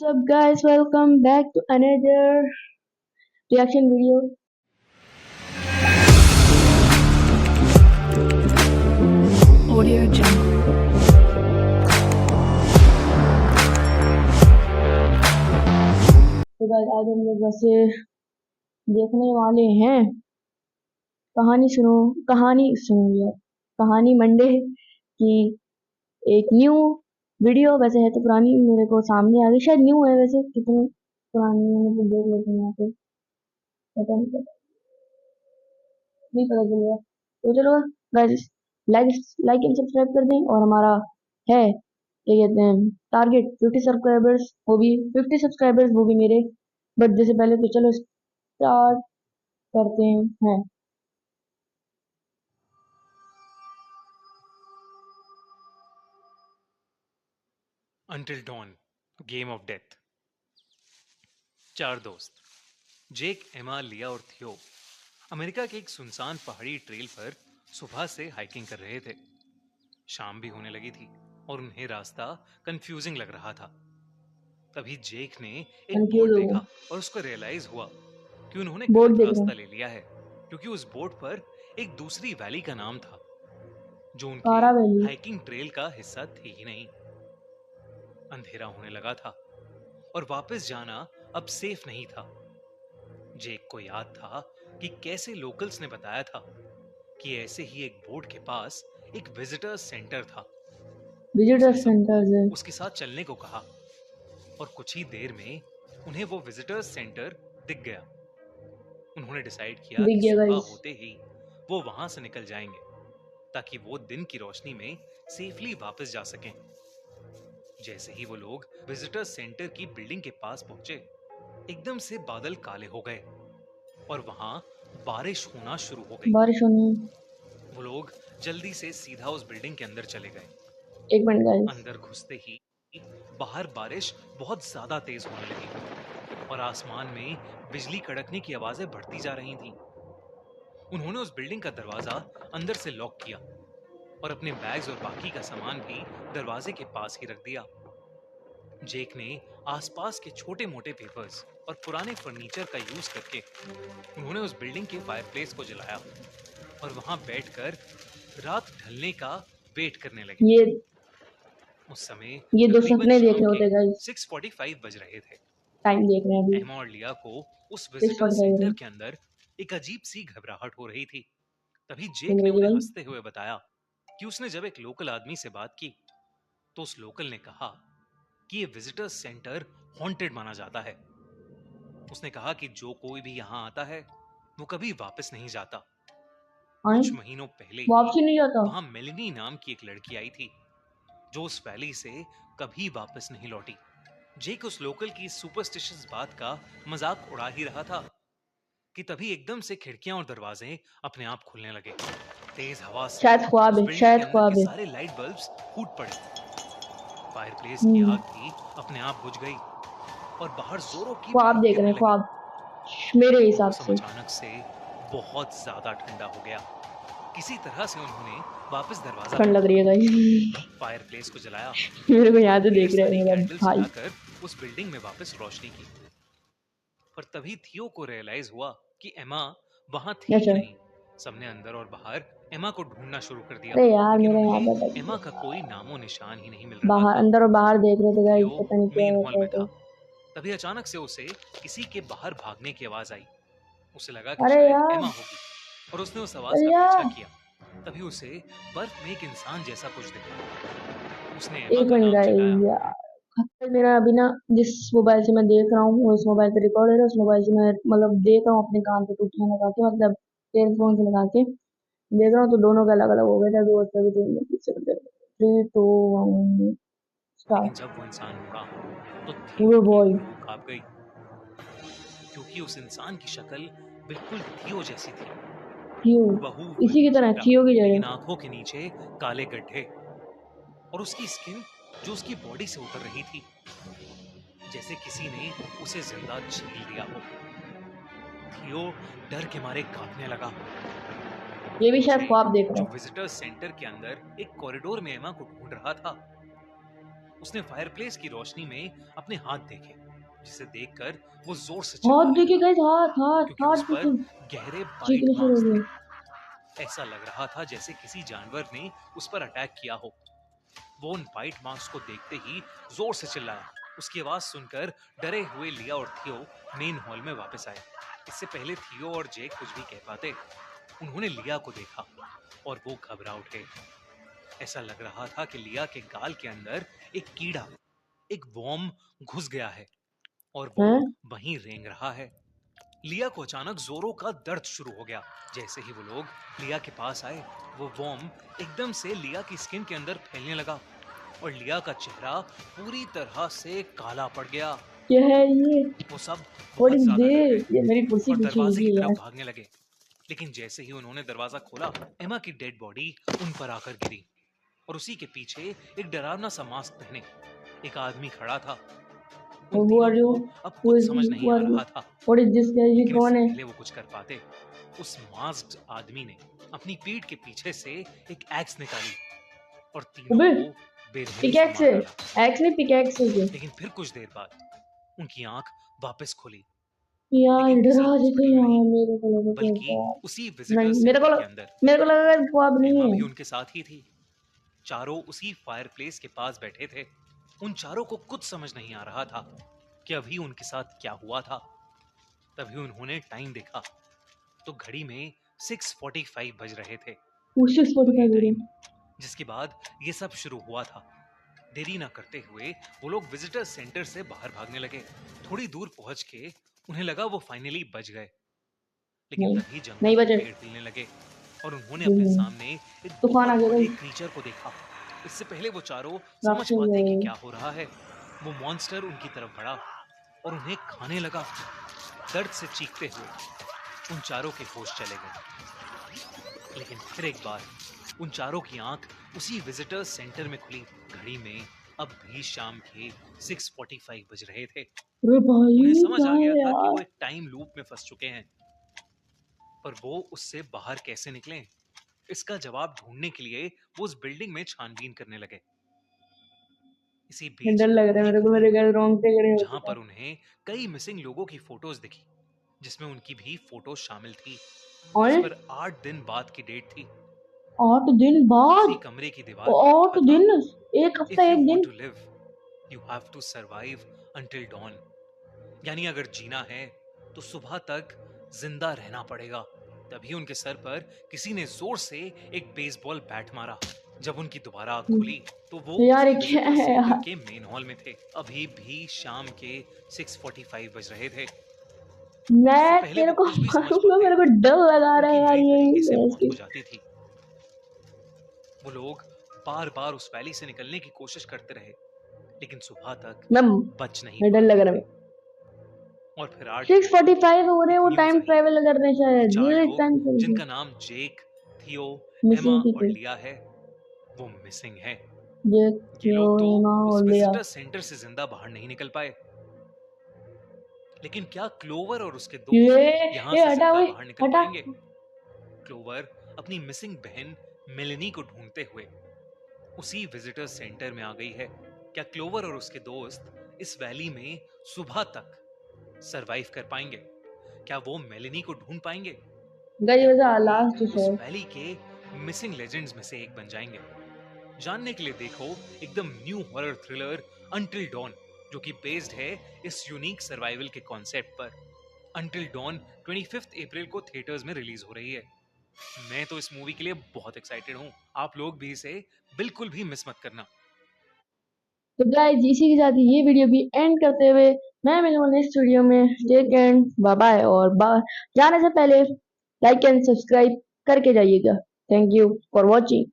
What's up guys, welcome back to another reaction video. Audio Jungle. तो guys आज हम लोग वैसे देखने वाले हैं कहानी मंडे की एक न्यू वीडियो। वैसे है तो पुरानी, मेरे को सामने आ गई, शायद न्यू है। वैसे कितनी पुरानी है मतलब देख लेते हैं यहाँ पे, नहीं पता चलेगा। तो चलो गाइस, लाइक एंड सब्सक्राइब कर दें। और हमारा है क्या कहते हैं टारगेट 50 सब्सक्राइबर्स, वो भी 50 सब्सक्राइबर्स, वो भी मेरे बर्थडे से पहले। तो चलो स्टार्ट करते हैं। Until Dawn, game of death. 4 दोस्त जेक, एमा, लिया और थियो अमेरिका के एक सुनसान पहाड़ी ट्रेल पर सुबह से हाइकिंग कर रहे थे। शाम भी होने लगी थी और उन्हें रास्ता कंफ्यूजिंग लग रहा था। तभी जेक ने एक कंफ्यूज बोर्ड हो देखा गए, और उसको रियलाइज हुआ कि उन्होंने बोर्ड गलत देख रहे रास्ता हैं। ले लिया है, क्योंकि उस बोर्ड पर एक दूसरी वैली का नाम था जो उनके कारा वैली। हाइकिंग ट्रेल का हिस्सा थी ही नहीं। अंधेरा होने लगा था और वापस जाना अब सेफ नहीं था। जेक को याद था कि कैसे लोकल्स ने बताया था कि ऐसे ही एक बोर्ड के पास एक विजिटर्स सेंटर था। विजिटर उसने सेंटर सबको है। उसके साथ चलने को कहा और कुछ ही देर में उन्हें वो विजिटर्स सेंटर दिख गया। उन्होंने डिसाइड किया दिख कि गया सुबह गाइस। होते ही वो वहां से निकल जाएंगे ताकि वो दिन की रोशनी में सेफली वापस जा सकें। जैसे ही वो लोग विजिटर्स सेंटर की बिल्डिंग के पास पहुंचे, एकदम से बादल काले हो गए और वहां बारिश होना शुरू हो गई। बारिश होनी है। वो लोग जल्दी से सीधा उस बिल्डिंग के अंदर चले गए। एक मिनट गाइस। अंदर घुसते ही बाहर बारिश बहुत ज्यादा तेज होने लगी और आसमान में बिजली कड़कने की आवाजें बढ़ती जा रही थीं। उन्होंने उस बिल्डिंग का दरवाजा अंदर से लॉक किया और अपने बैग्स और बाकी का सामान भी दरवाजे के पास ही रख दिया। जेक ने आसपास के छोटे मोटे पेपर्स और पुराने फर्नीचर का यूज करके उन्होंने उस बिल्डिंग के फायरप्लेस को जलाया और वहां बैठकर रात ढलने का वेट करने लगे। ये उस समय ये दो तकरीबन सपने देख शाम रहे के होते गाइस। 6:45 बज रहे थे। टाइम देख रहे हैं अभी। एमा और लिया को उस six visitor forty centre five के अंदर एक अजीब सी घबराहट हो रही थी। तभी हो जेक ने रही है उन्हें भाई। हंसते हुए बताया कि उसने जब एक लोकल आदमी से बात की तो उस लोकल ने कहा कि ये विजिटर्स सेंटर हॉन्टेड माना जाता है। उसने कहा कि जो कोई भी यहाँ आता है वो कभी वापस नहीं जाता। आए कुछ महीनों पहले ही वापसी नहीं जाता। वहां मेलिनी नाम की एक लड़की आई थी जो उस वैली से कभी वापस नहीं लौटी। जेक उस लोकल की सुपरस्टिशियस बात का मजाक उड़ा ही रहा था कि तभी एकदम से खिड़कियां और दरवाजे अपने आप खुलने लगे। तेज हवा से शायद ख्वाब उस है, बिल्डिंग के शायद अंदर के ख्वाब है। सारे लाइट बल्ब्स फूट पड़े। फायरप्लेस की हम्म, आग भी अपने आप बुझ गई और बाहर जोरों की ख्वाब बर्फ देख रहे गिरने हैं, लगी। ख्वाब मेरे हिसाब मौसम से। अचानक से बहुत ज्यादा ठंडा हो गया। किसी तरह से उन्होंने वापस दरवाजा ठंड बंद लग रही है किया, गाइस। फायरप्लेस को जलाया मेरे को और याद है, ढेर देख रहे हैं सारी मेरा कैंडल्स भाई। जलाकर उस बिल्डिंग में वापस रोशनी की। पर तभी थियो को रियलाइज हुआ कि एमा वहां थी ही अच्छा। नहीं। सबने अंदर और बाहर एमा को ढूंढना शुरू कर दिया, अरे यार लेकिन मेरा यहाँ उन्हें पे एमा का कोई नामो निशान ही नहीं मिल रहा बाहर, था। अंदर और बाहर देख रहे थे गाइस, थियो पता नहीं क्या मेन हॉल होता है में तो। था। तभी अचानक से उसे किसी के बाहर भागने की आवाज आई। उसे लगा कि अरे शायद यार, एमा होगी और उसने उस आवाज अरे का पीछा यार, किया। तभी उसे बर्फ में एक इंसान जैसा कुछ दिखा। उसने एमा एक का मिनट नाम चिल्लाया। गाइस यार। खत्म। मेरा अभी ना जिस मोबाइल से मैं देख रहा हूँ, उस मोबाइल पे रिकॉर्ड है, उस मोबाइल से मैं मतलब देख रहा हूँ अपने कान पे टूटियां लगा के, मतलब ईयरफोन से लगा के देख रहा हूँ। तो दोनों का अलग अलग हो गया था। दो थ्री टू वन लेकिन स्टार्ट। जब वो इंसान मुड़ा तो थियो पूरे की बॉय। रूह कांप गई, क्योंकि उस इंसान की शक्ल बिल्कुल थियो जैसी थी। थियो हूबहू इसी की वही तरह, चेहरा, थियो की लेकिन जगह। आंखों के नीचे काले गड्ढे और उसकी स्किन जो उसकी बॉडी से उतर रही थी, जैसे किसी ने उसे जिंदा छील लिया हो। थियो डर के मारे कांपने लगा। ये भी शायद जे, ख्वाब देख रहा जो है। विजिटर्स सेंटर के अंदर एक कॉरिडोर में एमा को ढूंढ रहा था, उसने फायरप्लेस की रोशनी में अपने हाथ देखे, जिसे देखकर वो जोर से हाथ चिल्लाया देखिए गाइस, हाथ क्योंकि हाथ उस पर देखिए, गहरे बाइट चीखने शुरू हो मार्क्स गए। थे। ऐसा लग रहा था जैसे किसी जानवर ने उस पर अटैक किया हो। वो उन बाइट मार्क्स को देखते ही जोर से चिल्लाया। उसकी आवाज सुनकर डरे हुए लिया और थियो मेन हॉल में वापस आए। इससे पहले थियो और जेक कुछ भी कह पाते, उन्होंने लिया को देखा और वो घबरा उठे। ऐसा लग रहा था कि लिया के गाल के अंदर एक कीड़ा, एक वॉर्म घुस गया है और वो हैं? वहीं रेंग रहा है। लिया को अचानक जोरों का दर्द शुरू हो गया। जैसे ही वो लोग लिया के पास आए, वो वॉर्म एकदम से लिया की स्किन के अंदर फैलने लगा और लिया का चेहरा पूरी तरह से काला पड़ गया। क्या है ये? वो सब व्हाट बहुत इज ज्यादा डर दिस? गए ये मेरी कुर्सी और पीछे दरवाजे की गिरी है तरफ यार। भागने लगे। लेकिन जैसे ही उन्होंने दरवाजा खोला, एमा की डेड बॉडी उन पर आकर गिरी और उसी के पीछे एक डरावना सा मास्क पहने एक आदमी खड़ा था। उन Who तीनों are you? को अब Who कुछ is समझ नहीं who आ are you? रहा था, What is this guy? ये लेकिन कौन इससे है? पहले वो कुछ कर पाते, उस मास्क्ड आदमी ने अपनी पीठ के पीछे से एक एक्स निकाली और तीनों अबे को बेरहमी से पिकैक्स मार है, डाला। एक्स नहीं पिकैक्स है ये। लेकिन फिर कुछ देर बाद उनकी आंख वापस खुली, यार लेकिन किसी डरा देते हॉस्पिटल में यार, नहीं, मेरे को लगा कि बल्कि यार उसी नहीं, विजिटर मेरे को सेंटर के अंदर। मेरे को लगा कि वो अब नहीं एमा है। भी उनके साथ ही थी। चारों उसी फायरप्लेस के पास बैठे थे। उन चारों को कुछ समझ नहीं आ रहा था कि अभी उनके साथ क्या हुआ था। तभी उन्होंने टाइम देखा तो घड़ी में 6:45 बज रहे थे। उसी वही स्पॉटिफाई टाइम वीडियो। जिसके बाद ये सब शुरू हुआ था। देरी ना करते हुए वो लोग विजिटर सेंटर से बाहर भागने लगे। थोड़ी दूर पहुंच के उन्हें लगा वो फाइनली बच गए, लेकिन नहीं तभी जंगल नहीं के बचे। पेड़ हिलने लगे और उन्होंने अपने सामने एक तूफान आ बहुत गया बड़े गाइस, क्रीचर को देखा। इससे पहले वो चारों समझ राक्षस पाते कि है। क्या हो रहा है, वो मॉन्स्टर उनकी तरफ बढ़ा और उन्हें खाने लगा। दर्द से चीखते हुए उन चारों के होश चले गए। लेकिन फिर एक बार उन चारों की आंख उसी विजिटर सेंटर में खुली। घड़ी में अब भी शाम के 6:45 बज रहे थे। अरे भाई उन्हें समझ क्या आ गया है था कि यार? वो एक टाइम लूप में फंस चुके हैं, पर वो उससे बाहर कैसे निकलें? इसका जवाब ढूंढने के लिए वो उस बिल्डिंग में छानबीन करने लगे। इसी बीच डर लग रहा है एक मेरे को, रूम मेरे में घर रोंगटे खड़े हो जहां चुके पर हैं। उन्हें कई मिसिंग लोगों की फोटोज दिखी, जिसमें उनकी भी फोटोज शामिल थी, और जिस पर 8 दिन बाद की डेट थी। 8 दिन उसी बाद, कमरे की दीवार पर 8 लिखा था, दिन, एक हफ्ता इफ यू एक वांट दिन। To live you have to survive until dawn. यानी अगर जीना है तो सुबह तक जिंदा रहना पड़ेगा। तभी उनके सर पर किसी ने जोर से एक बेसबॉल बैट मारा। जब उनकी दोबारा आंख खुली तो वो यार उसी ये क्या विजिटर है सेंटर यार? के मेन हॉल में थे। अभी भी शाम के 6:45 बज रहे थे। इससे मैं पहले तेरे वो को कुछ भी समझ मारूंगा, पाते, मेरे को डर लगा रहा है उनकी यार नई तरीके से मौत ये। हो जाती थी। वो लोग बार बार उस वैली से निकलने की कोशिश करते रहे, लेकिन सुबह तक मैं बच नहीं मैं डर लग पाए। रहा है। और फिर 8 जून को 6:45 हो रहे हैं, एक वो न्यूज टाइम आई ट्रेवल कर रहे हैं कि शायद, 4 ये लोग टाइम जिनका नाम जेक, थियो, एमा मिसिंग और पीपल। लिया है, वो मिसिंग है। ये ये लोग तो क्यों ना हो उस लिया? विजिटर सेंटर से जिंदा बाहर नहीं निकल पाए, लेकिन क्या क्लोवर और उसके ये दोस्त यहाँ ये से हटा जिंदा हुई, बाहर निकल हटा। पाएंगे? क्लोवर अपनी मिसिंग बहन मेलेनी को ढूंढते हुए उसी विजिटर सेंटर में आ गई है। क्या क्लोवर और उसके दोस्त इस वैली में सुबह तक सरवाइव कर पाएंगे? क्या वो मेलेनी को ढूंढ पाएंगे गाइस या वैसा वो लास्ट भी उस है। वैली के मिसिंग लेजेंड्स में से एक बन जाएंगे? जानने के लिए देखो एकदम new horror thriller until dawn, जो कि बेस्ड है इस यूनिक सर्वाइवल के कॉन्सेप्ट पर। अंटिल डॉन 25 अप्रैल को थिएटर्स में रिलीज हो रही है। मैं तो इस मूवी के लिए बहुत एक्साइटेड हूँ। आप लोग भी इसे बिल्कुल भी मिस मत करना। तो गाइस इसी के साथ ये वीडियो भी एंड करते हुए मैं मिलूंगा नेक्स्ट वीडियो में। टेक एंड बाय बाय, और जाने से पहले लाइक एंड सब्सक्राइब करके जाइएगा। Thank you for watching.